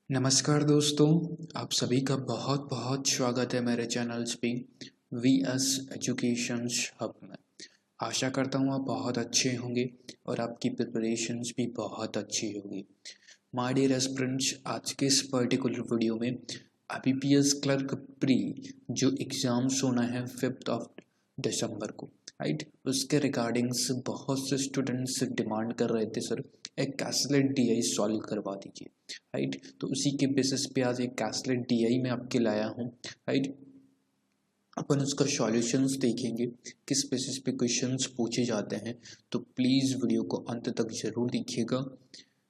नमस्कार दोस्तों, आप सभी का बहुत बहुत स्वागत है मेरे चैनल्स पे वी एस एजुकेशन हब में। आशा करता हूँ आप बहुत अच्छे होंगे और आपकी प्रिपरेशंस भी बहुत अच्छी होगी। माय डियर एस्पिरेंट्स, आज के इस पर्टिकुलर वीडियो में IBPS क्लर्क प्री जो एग्ज़ाम्स होना है 5 दिसंबर को, राइट, उसके रिगार्डिंग्स बहुत से स्टूडेंट्स डिमांड कर रहे थे, सर एक कैसलेट DI सॉल्व करवा दीजिए, राइट। तो उसी के बेसिस पे आज एक कैसलेट DI मैं आपके लाया हूँ, राइट। अपन उसका सॉल्यूशंस देखेंगे, किस बेसिस पे क्वेश्चंस पूछे जाते हैं। तो प्लीज़ वीडियो को अंत तक ज़रूर देखिएगा,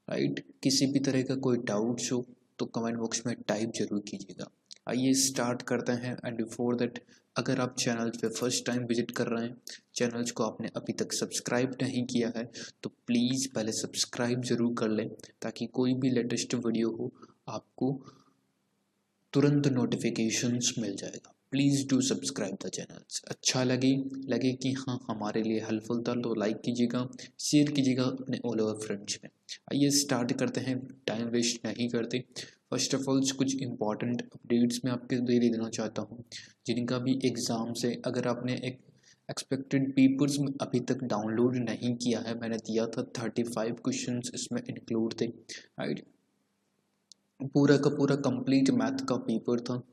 राइट। किसी भी तरह का कोई डाउट्स हो तो कमेंट बॉक्स में टाइप जरूर कीजिएगा। आइए स्टार्ट करते हैं। एंड बिफोर दैट, अगर आप चैनल पे फर्स्ट टाइम विजिट कर रहे हैं, चैनल्स को आपने अभी तक सब्सक्राइब नहीं किया है तो प्लीज़ पहले सब्सक्राइब ज़रूर कर लें, ताकि कोई भी लेटेस्ट वीडियो हो आपको तुरंत नोटिफिकेशंस मिल जाएगा। Please do subscribe the channels. अच्छा लगे कि हाँ हमारे लिए हेल्पफुल था तो लाइक कीजिएगा, शेयर कीजिएगा अपने ऑल ओवर फ्रेंड्स में। आइए स्टार्ट करते हैं, टाइम वेस्ट नहीं करते। फर्स्ट ऑफ ऑल कुछ इंपॉर्टेंट अपडेट्स मैं आपके दे देना चाहता हूँ, जिनका भी एग्ज़ाम से अगर आपने एक एक्सपेक्टेड पेपर्स में अभी तक डाउनलोड नहीं किया है, मैंने दिया था 35 क्वेश्चन इसमें इंक्लूड थे, राइट। पूरा का पूरा कंप्लीट मैथ का पेपर था।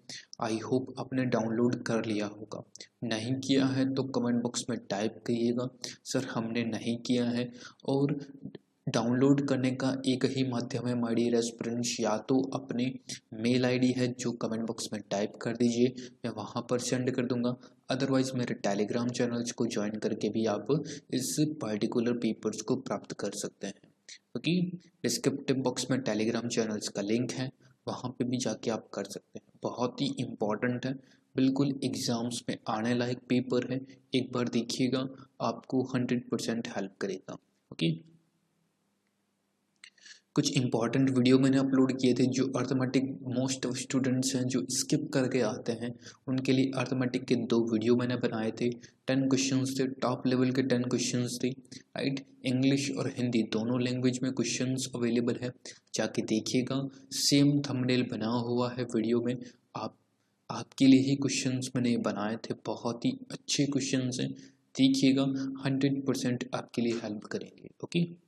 आई होप आपने डाउनलोड कर लिया होगा। नहीं किया है तो कमेंट बॉक्स में टाइप करिएगा, सर हमने नहीं किया है। और डाउनलोड करने का एक ही माध्यम है माय डियर एस्पिरेंट्स, या तो अपने मेल आईडी है जो कमेंट बॉक्स में टाइप कर दीजिए, मैं वहाँ पर सेंड कर दूंगा। अदरवाइज मेरे टेलीग्राम चैनल्स को ज्वाइन करके भी आप इस पर्टिकुलर पेपर्स को प्राप्त कर सकते हैं, क्योंकि डिस्क्रिप्टिव बॉक्स में टेलीग्राम चैनल्स का लिंक है, वहाँ पे भी जाके आप कर सकते हैं। बहुत ही इम्पॉर्टेंट है, बिल्कुल एग्ज़ाम्स में आने लायक पेपर है। एक बार देखिएगा, आपको 100% हेल्प करेगा। ओके, कुछ इंपॉर्टेंट वीडियो मैंने अपलोड किए थे जो अर्थमेटिक मोस्ट ऑफ स्टूडेंट्स हैं जो स्किप करके आते हैं, उनके लिए अर्थमेटिक के 2 वीडियो मैंने बनाए थे। 10 क्वेश्चंस थे, टॉप लेवल के 10 क्वेश्चंस थे, राइट। इंग्लिश और हिंदी दोनों लैंग्वेज में क्वेश्चंस अवेलेबल है, जाके देखिएगा। सेम थंबनेल बना हुआ है वीडियो में, आपके लिए ही क्वेश्चंस मैंने बनाए थे, बहुत ही अच्छे क्वेश्चंस हैं, देखिएगा। 100% आपके लिए हेल्प करेंगे। ओके,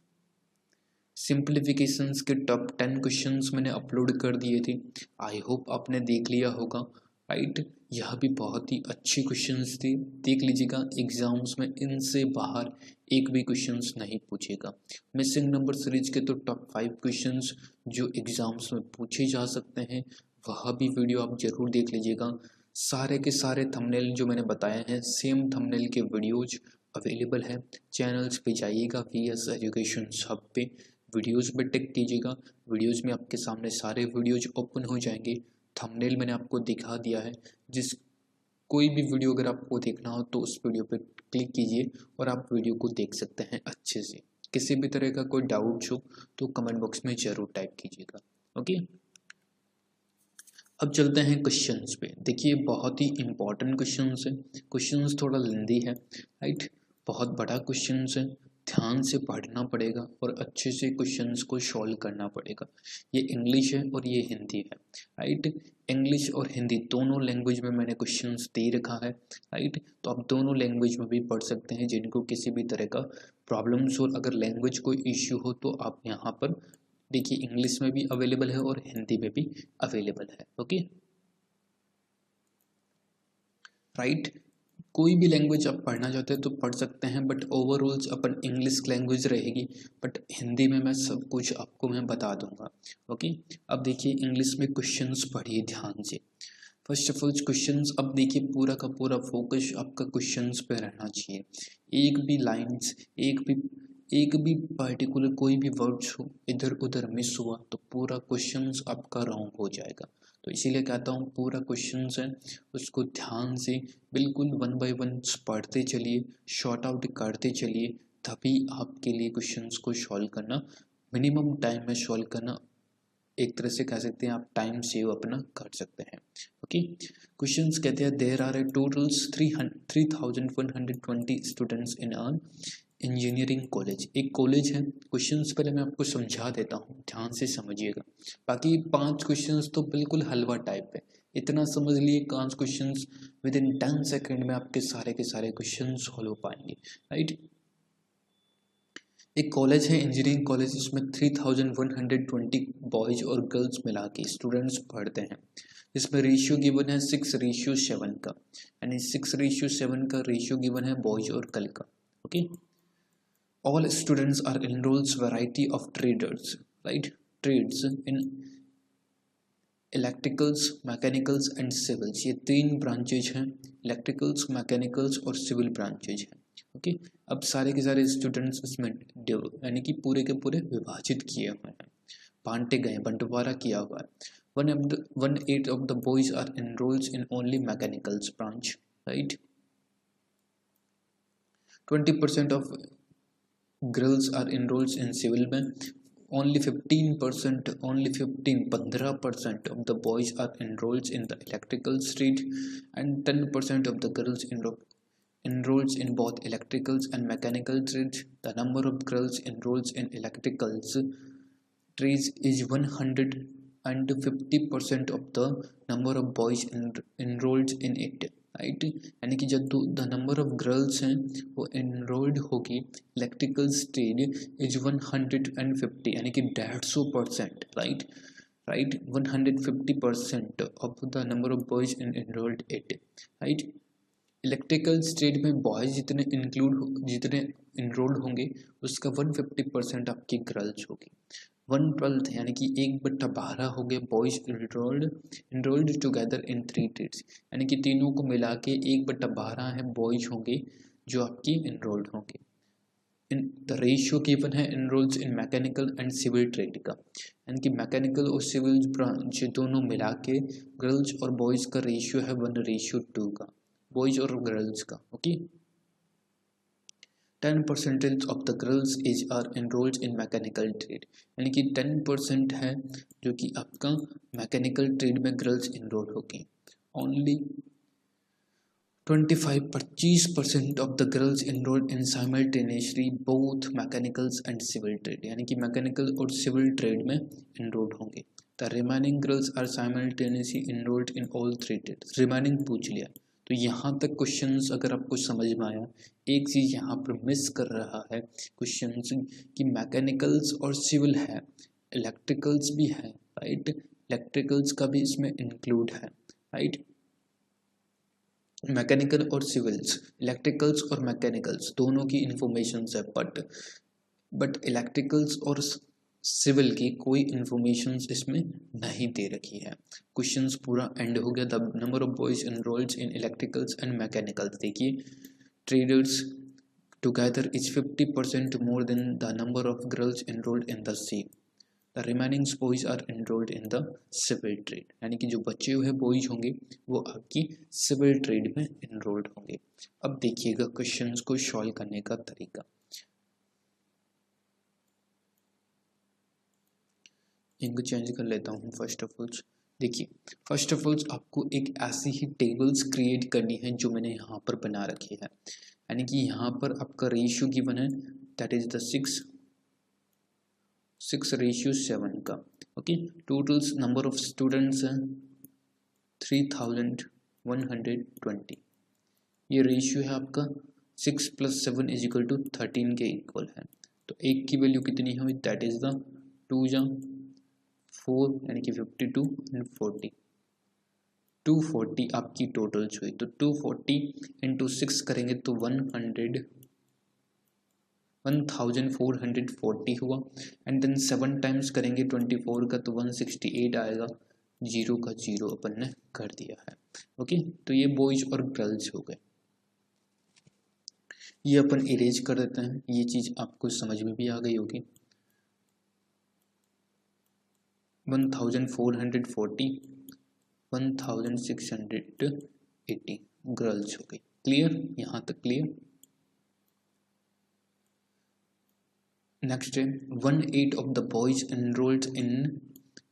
सिंप्लीफिकेशंस के टॉप 10 क्वेश्चंस मैंने अपलोड कर दिए थे, आई होप आपने देख लिया होगा, राइट। यह भी बहुत ही अच्छे क्वेश्चंस थे, देख लीजिएगा। एग्जाम्स में इनसे बाहर एक भी क्वेश्चंस नहीं पूछेगा। मिसिंग नंबर सीरीज के तो टॉप 5 क्वेश्चंस जो एग्जाम्स में पूछे जा सकते हैं, वह भी वीडियो आप जरूर देख लीजिएगा। सारे के सारे थंबनेल जो मैंने बताए हैं, सेम थंबनेल के वीडियोज अवेलेबल है। चैनल्स पे जाइएगा, VS एजुकेशन हब पे वीडियोस पे टिक कीजिएगा। वीडियोस में आपके सामने सारे वीडियोज ओपन हो जाएंगे। थंबनेल मैंने आपको दिखा दिया है, जिस कोई भी वीडियो अगर आपको देखना हो तो उस वीडियो पे क्लिक कीजिए और आप वीडियो को देख सकते हैं अच्छे से। किसी भी तरह का कोई डाउट हो तो कमेंट बॉक्स में जरूर टाइप कीजिएगा। ओके, अब चलते हैं क्वेश्चंस पे। देखिए बहुत ही इंपॉर्टेंट क्वेश्चंस है, क्वेश्चंस थोड़ा लेंदी है, राइट। बहुत बड़ा क्वेश्चंस है, ध्यान से पढ़ना पड़ेगा और अच्छे से क्वेश्चंस को सॉल्व करना पड़ेगा। ये इंग्लिश है और ये हिंदी है, राइट। इंग्लिश और हिंदी दोनों लैंग्वेज में मैंने क्वेश्चंस दे रखा है, राइट। तो आप दोनों लैंग्वेज में भी पढ़ सकते हैं। जिनको किसी भी तरह का प्रॉब्लम्स हो, अगर लैंग्वेज कोई इश्यू हो तो आप यहाँ पर देखिए, इंग्लिश में भी अवेलेबल है और हिंदी में भी अवेलेबल है। Okay, right. कोई भी लैंग्वेज आप पढ़ना चाहते हैं तो पढ़ सकते हैं, but overall upon English language रहेगी, बट हिंदी में मैं सब कुछ आपको मैं बता दूंगा। ओके, अब देखिए इंग्लिश में क्वेश्चंस पढ़िए ध्यान से। फर्स्ट ऑफ ऑल क्वेश्चंस, अब देखिए पूरा का पूरा फोकस आपका क्वेश्चंस पे रहना चाहिए। एक भी लाइंस, एक भी पर्टिकुलर कोई भी वर्ड्स हो इधर उधर मिस हुआ तो पूरा क्वेश्चंस आपका रॉन्ग हो जाएगा। तो इसीलिए कहता हूँ पूरा क्वेश्चंस है उसको ध्यान से बिल्कुल 1 बाय 1 पढ़ते चलिए, शॉर्ट आउट करते चलिए, तभी आपके लिए क्वेश्चंस को सॉल्व करना, मिनिमम टाइम में सॉल्व करना, एक तरह से कह सकते हैं आप टाइम सेव अपना कर सकते हैं। ओके, क्वेश्चंस कहते हैं there are a totals 3120 students in an engineering college एक कॉलेज है। क्वेश्चंस पहले मैं आपको समझा देता हूँ, ध्यान से समझिएगा। बाकी 5 क्वेश्चंस तो बिल्कुल हलवा टाइप है, इतना समझ लिए 5 क्वेश्चंस विद इन 10 सेकेंड में आपके सारे के सारे क्वेश्चन सॉल्व हो पाएंगे, राइट। एक कॉलेज है इंजीनियरिंग कॉलेज, जिसमें 3120 बॉयज और गर्ल्स मिला के स्टूडेंट्स पढ़ते हैं। इसमें रेशियो गिवन है 6:7 का, यानी 6:7 का रेशियो गिवन है बॉयज और गर्ल का। Okay, all students are enrols variety of traders, right, trades in electricals, mechanicals and civils. ये 3 ब्रांचेज हैं, इलेक्ट्रिकल्स, मैकेनिकल्स और सिविल ब्रांचेज हैं। ओके, अब सारे के सारे स्टूडेंट्स इसमें यानी कि पूरे के पूरे विभाजित किए हुए हैं, बांटे गए, बंटवारा किया हुआ है। 1/8 of the boys are enrolled in only mechanicals branch, right? 20% of girls are enrolled in civil में, only 15% of the boys are enrolled in the electrical stream, and 10% of the girls enrolled in both electricals and mechanical trades. The number of girls enrolled in electricals trades is 100 and 50% of the number of boys enrolled in it, right. यानी कि जब the number of girls हैं वो enrolled होगी electrical trade is 150, यानी कि 150%, right, 150% of the number of boys enrolled it, right. Electrical trade में boys जितने इनरोल्ड होंगे उसका 150% आपकी गर्ल्स होगी। 1/12 यानी कि 1/12 हो गए boys enrolled together in 3 trades, यानी कि तीनों को मिला के 1/12 है बॉयज होंगे जो आपकी इनरोल्ड होंगे। इन द रेशियो गिवन है enrolled in mechanical and civil trade का, यानी कि मैकेनिकल और सिविल ब्रांच दोनों मिला के गर्ल्स और बॉयज़ का रेशियो है 1:2 का, बॉयज़ और गर्ल्स का। Okay, 10% of the girls is are enrolled in mechanical trade, यानी कि 10% है जो कि आपका मैकेनिकल ट्रेड में गर्ल्स इनरोल होगी। Only 25% of the girls enrolled in simultaneously both mechanicals and civil trade, यानी कि मैकेनिकल और सिविल ट्रेड में इनरोल होंगे। The remaining girls are simultaneously enrolled in all 3 trades। Remaining पूछ लिया, तो यहाँ तक क्वेश्चंस अगर आपको समझ में आया, एक चीज़ यहाँ पर मिस कर रहा है क्वेश्चंस कि मैकेनिकल्स और सिविल है, इलेक्ट्रिकल्स भी है, राइट, इलेक्ट्रिकल्स का भी इसमें इंक्लूड है, राइट। मैकेनिकल और सिविल्स, इलेक्ट्रिकल्स और मैकेनिकल्स दोनों की इंफॉर्मेशन है, बट इलेक्ट्रिकल्स और सिविल की कोई इंफॉर्मेशन इसमें नहीं दे रखी है। क्वेश्चंस पूरा एंड हो गया। The number of boys enrolled in electricals and mechanicals, देखिए traders together is 50% more than the number of girls enrolled in the same. The remaining boys are enrolled in the civil trade, यानी कि जो बचे हुए boys होंगे वो आपकी civil trade में एनरोल्ड होंगे। अब देखिएगा क्वेश्चंस को सॉल्व करने का तरीका। इनको चेंज कर लेता हूँ। फर्स्ट ऑफ ऑल देखिए, फर्स्ट ऑफ ऑल आपको एक ऐसी ही टेबल्स क्रिएट करनी है जो मैंने यहाँ पर बना रखी है, यानी कि यहाँ पर आपका रेशियो गिवन है, दैट इज द 6:7 का। Okay, total number of students हैं 3120। ये रेशियो है आपका 6 + 7 = 13 के इक्वल है। तो एक की वैल्यू कितनी हुई, दैट इज द 2 जा 4 यानी कि 52 एंड 40, 240 आपकी टोटल हुई। तो 240 × 6 करेंगे तो 1440 हुआ, एंड देन 7 टाइम्स करेंगे 24 का तो 168 आएगा, 0 का 0 अपन ने कर दिया है। ओके, तो ये बॉयज और गर्ल्स हो गए। ये अपन इरेज कर देते हैं, ये चीज़ आपको समझ में भी आ गई होगी। 1440 1680 गर्ल्स हो गई। क्लियर, यहाँ तक क्लियर। नेक्स्ट है 1/8 of the boys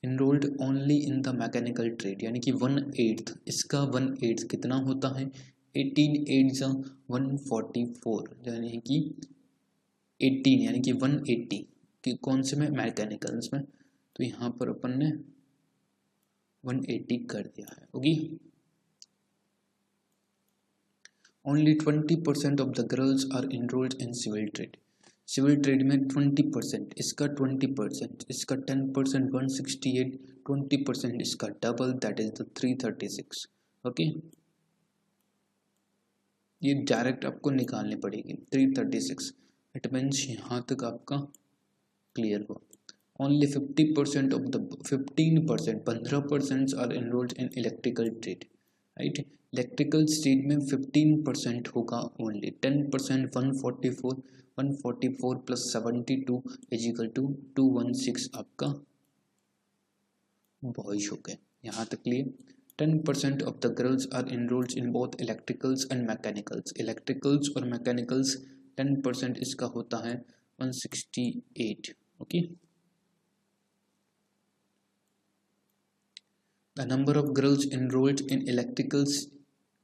enrolled only in the mechanical trade, यानी कि 1/8, इसका 1/8 कितना होता है, 18 8 = 144, यानी कि 18 यानी कि 180 कि कौन से में, मैकेनिकल्स में, तो यहाँ पर अपन ने 180 कर दिया है। Okay, only 20% of the girls are enrolled in civil trade. Civil trade में 20%, इसका 20%, इसका 10%, 168, 20% इसका double, that is the 336। Okay, ये डायरेक्ट आपको निकालनी पड़ेगी 336। इट मीन्स यहाँ तक आपका क्लियर हुआ। Only 50% of the 15%, 15% are enrolled in electrical trade, right. Electrical trade में 15% होगा ओनली। 10% 144, 144 प्लस 72 इजिकल टू 216 आपका बॉयज हो गए। यहाँ तक clear. 10% of the girls are enrolled in both electricals and mechanicals. Electricals और mechanicals 10% इसका होता है 168. Okay. The number of girls enrolled in electrical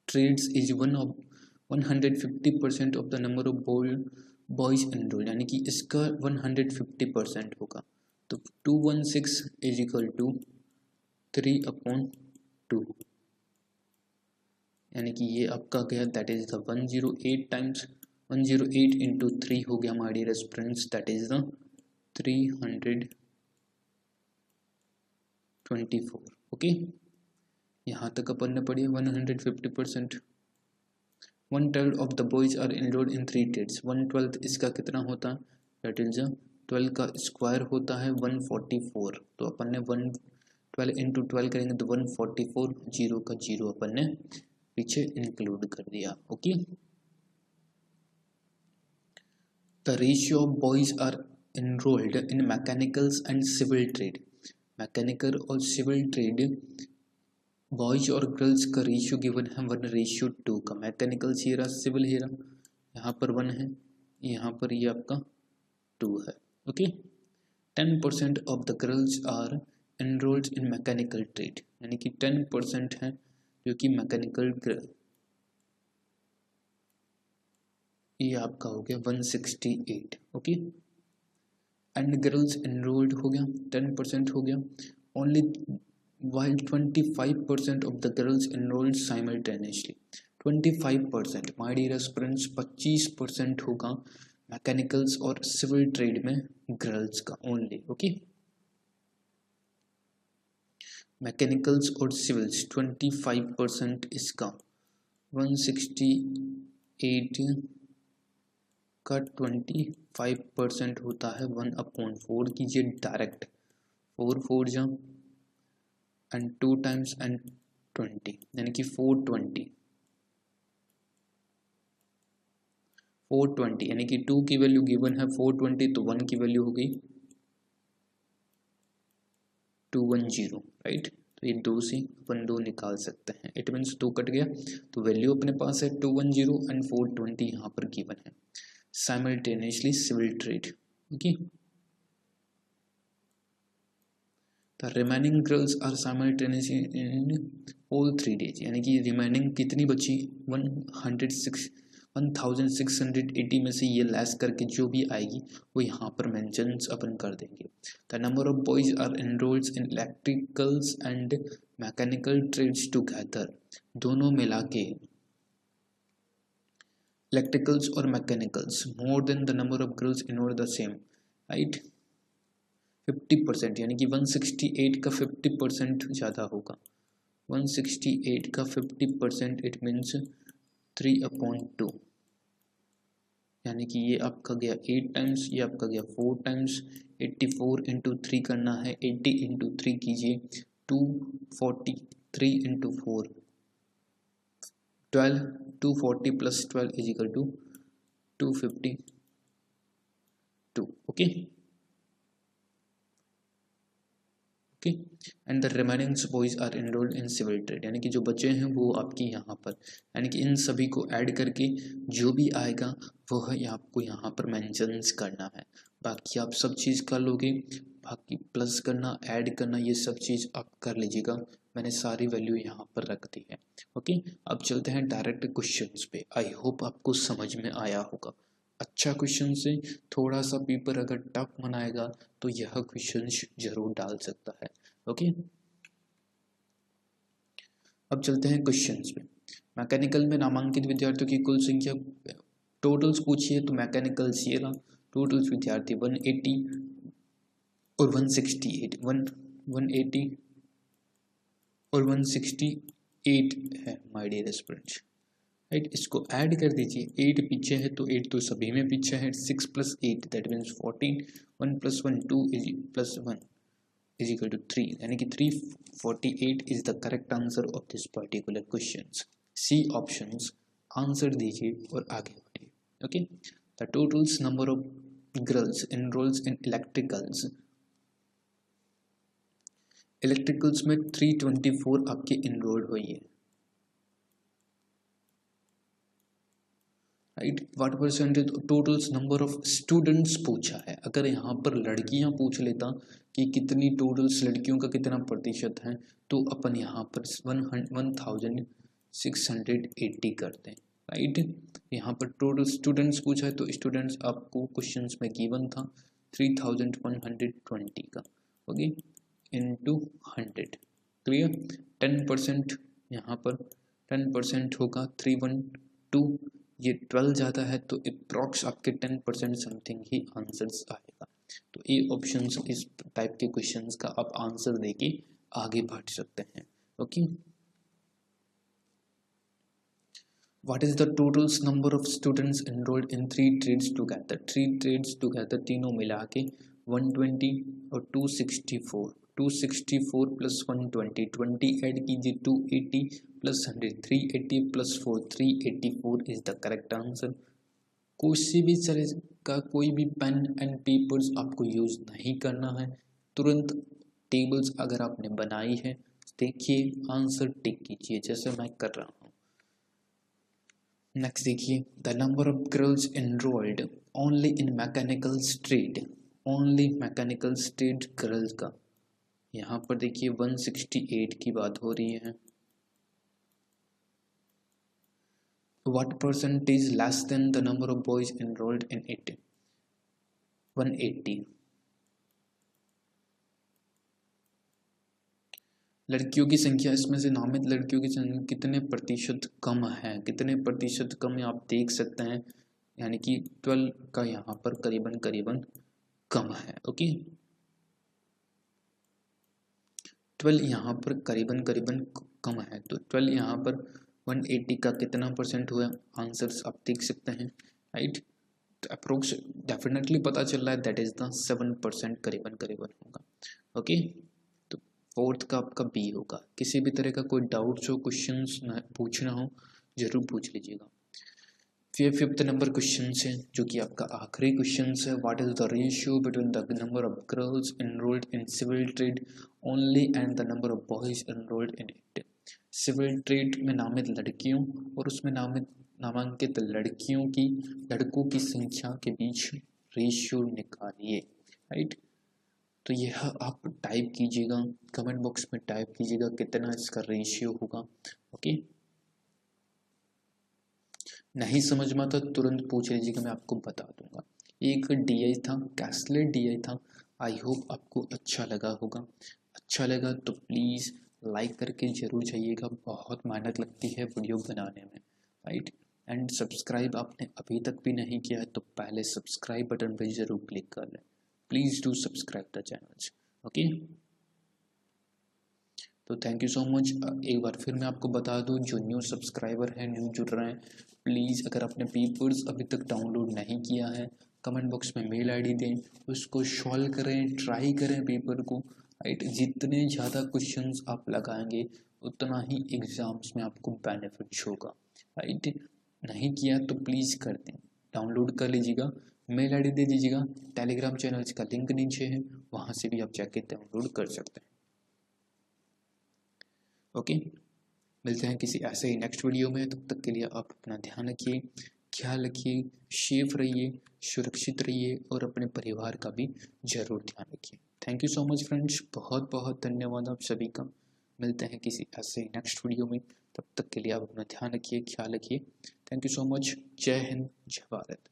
trades is 150% of the number of boys enrolled. यानी कि इसका 150% होगा, तो 216 is equal to 3/2, यानी कि ये आपका गया, that is the 108 times 108 into 3 हो गया हमारी रेस्परेंस, दैट इज द 324। ओके, यहाँ तक अपन ने पढ़ी 150%। 1/12 of the boys are enrolled in 3 trades. 1/12 इसका कितना होता है, दैट इज 12 का स्क्वायर होता है 144, तो अपन ने 12 इंटू 12 करेंगे तो 144, 0 का 0 अपन ने पीछे इंक्लूड कर दिया। Okay, the ratio of boys are enrolled in mechanicals and civil trade. Mechanical और सिविल ट्रेड बॉयज और गर्ल्स का रेशियो गिवन है 1:2 का। मैकेनिकल्स हीरा, सिविल हीरा, यहाँ पर 1 है, यहाँ पर ये आपका 2 है। Okay, 10% of the girls are enrolled in mechanical trade, यानी कि 10% है जो कि मैकेनिकल गर्ल, ये आपका हो गया 168। ओके, एंड गर्ल्स एनरोल्ड हो गया 10% हो गया। Only while 25% of the girls enrolled simultaneously। 25% my dear aspirants, 25% होगा मैकेनिकल्स और सिविल ट्रेड में गर्ल्स का ओनली। ओके, मैकेनिकल्स और सिविल्स 25% इसका 168 का 25% होता है 1/4 कीजिए डायरेक्ट, 4 जा एंड 2 टाइम्स एंड 20, यानी कि 420 यानी कि 2 की वैल्यू गिवन है 420, तो 1 की वैल्यू हो गई 210, राइट। तो ये 2 से अपन 2 निकाल सकते हैं, इट मीन्स 2 कट गया, तो वैल्यू अपने पास है 210 एंड 420 यहाँ पर गिवन है। Simultaneously civil trade. Okay, The remaining girls are simultaneously in all 3 days, यानी कि रिमेनिंग कितनी बची 1680 में से ये लेस करके जो भी आएगी वो यहाँ पर मेंशंस अपन कर देंगे। The number of boys are enrolled in electricals and mechanical trades together, दोनों मिला के इलेक्ट्रिकल्स और mechanicals more than the number of girls enrolled the same, right. 50% यानी कि 168 का 50% ज़्यादा होगा, 168 का 50%, इट मीन्स 3/2, यानी कि ये आपका गया 8 टाइम्स, ये आपका गया 4 टाइम्स। 84 इंटू 3 करना है, 80 इंटू 3 कीजिए, 243 into 4 12, 240 plus 12 is equal to 252। Okay, okay, and the remaining boys are enrolled in civil trade, यानी कि जो बच्चे हैं वो आपकी यहाँ पर, यानी कि इन सभी को ऐड करके जो भी आएगा वो है आपको यहाँ पर मेंशंस करना है। बाकी आप सब चीज़ कर लोगे, बाकी प्लस करना, ऐड करना, ये सब चीज़ आप कर लीजिएगा। मैंने सारी वैल्यू यहाँ पर रख दी है। ओके, अब चलते हैं डायरेक्ट क्वेश्चंस पे। आई होप आपको समझ में आया होगा। अच्छा क्वेश्चन से थोड़ा सा पेपर अगर टफ बनाएगा तो यह क्वेश्चन जरूर डाल सकता है। ओके, अब चलते हैं क्वेश्चंस में। मैकेनिकल में नामांकित विद्यार्थियों की कुल संख्या, टोटल्स पूछिए तो मैकेनिकल ये रहा, टोटल्स विद्यार्थी 180 और 168, 180 और 168 है माय डियर स्टूडेंट्स, राइट। इसको ऐड कर दीजिए, 8 पीछे है तो 8 तो सभी में पीछे है, 6 + 8 दैट मीन्स 14, 1 + 1 2 + 1 = 3, यानी कि 348 is the correct answer of this particular question. C options answer दीजिए और आगे बढ़िए। Okay, the totals number of girls enrols in electricals में 324 आपके इनरोल्ड हुई है, right. What percentage totals number of students पूछा है। अगर यहाँ पर लड़कियाँ पूछ लेता कि कितनी टोटल्स लड़कियों का कितना प्रतिशत है तो अपन यहाँ पर 1680 करते हैं, राइट। यहाँ पर टोटल स्टूडेंट्स पूछा है तो स्टूडेंट्स आपको क्वेश्चंस में गिवन था 3120 का, ओके, इंटू 100, क्लियर। 10% यहाँ पर 10% होगा 312, ये 12 ज़्यादा है तो अप्रॉक्स आपके 10% समथिंग ही आंसर्स आएगा। तो ए ऑप्शन इस टाइप के क्वेश्चंस का आप आंसर देके आगे बढ़ सकते हैं। Okay, what is the totals number of students enrolled in 3 trades together, 3 trades together तीनों मिला के 120 और 264 + 120 20 ऐड कीजिए 280 + 100 380 + 4 384 इज द करेक्ट आंसर। किसी भी तरह का कोई भी पेन एंड पेपर्स आपको यूज नहीं करना है, तुरंत टेबल्स अगर आपने बनाई है देखिए आंसर टिक कीजिए जैसे मैं कर रहा हूँ। नेक्स्ट देखिए, the number of girls enrolled only in mechanical trade, only mechanical trade girls का यहाँ पर देखिए 168 की बात हो रही है। What percentage less than the number of boys enrolled in it? 180। लड़कियों की संख्या, इसमें से नामित लड़कियों की संख्या कितने प्रतिशत कम है, कितने प्रतिशत कम आप देख सकते हैं, यानी कि 12 का यहाँ पर करीबन करीबन कम है। ओके, 12 यहाँ पर करीबन करीबन कम है तो 12 यहाँ पर 180 का कितना परसेंट हुआ आंसर्स आप देख सकते हैं, राइट। अप्रोक्स डेफिनेटली पता चल रहा है दैट इज द 7% करीबन करीबन होगा। ओके, तो फोर्थ का आपका बी होगा। किसी भी तरह का कोई डाउट्स हो, क्वेश्चंस पूछना हो जरूर पूछ लीजिएगा। फिर 5th नंबर क्वेश्चन है जो कि आपका आखिरी क्वेश्चन है। What is the ratio between the number of girls enrolled in civil trade only and the number of boys enrolled in it. सिविल ट्रेड में नामित लड़कियों और उसमें नामांकित लड़कों की संख्या के बीच रेशियो निकालिए, राइट। तो यह आप टाइप कीजिएगा, कमेंट बॉक्स में टाइप कीजिएगा कितना इसका रेशियो होगा। ओके, नहीं समझ में आता तुरंत पूछ लीजिएगा, मैं आपको बता दूंगा। एक DI था, कैस्लेट DI था। आई होप आपको अच्छा लगा होगा। अच्छा लगा तो प्लीज़ लाइक करके जरूर जाइएगा, बहुत मेहनत लगती है वीडियो बनाने में, राइट। एंड सब्सक्राइब आपने अभी तक भी नहीं किया है तो पहले सब्सक्राइब बटन पर जरूर क्लिक कर लें। Please do subscribe the channel. Okay, तो थैंक यू सो मच। एक बार फिर मैं आपको बता दूं, जो न्यू सब्सक्राइबर हैं, न्यू जुड़ रहे हैं, प्लीज़ अगर आपने पेपर्स अभी तक डाउनलोड नहीं किया है, कमेंट बॉक्स में मेल ID दें, उसको सॉल्व करें, ट्राई करें पेपर को, राइट। जितने ज़्यादा क्वेश्चंस आप लगाएंगे उतना ही एग्ज़ाम्स में आपको बेनिफिट होगा, राइट। नहीं किया तो प्लीज़ कर दें, डाउनलोड कर लीजिएगा, मेल ID दे दीजिएगा, टेलीग्राम चैनल का लिंक नीचे है, वहाँ से भी आप जाके डाउनलोड कर सकते हैं। ओके, मिलते हैं किसी ऐसे ही नेक्स्ट वीडियो में। तब तक के लिए आप अपना ध्यान रखिए, ख्याल रखिए, सेफ रहिए, सुरक्षित रहिए और अपने परिवार का भी जरूर ध्यान रखिए। Thank you so much friends, बहुत बहुत धन्यवाद आप सभी का। मिलते हैं किसी ऐसे ही नेक्स्ट वीडियो में, तब तक के लिए आप अपना ध्यान रखिए, ख्याल रखिए। Thank you so much. जय हिंद, जय भारत।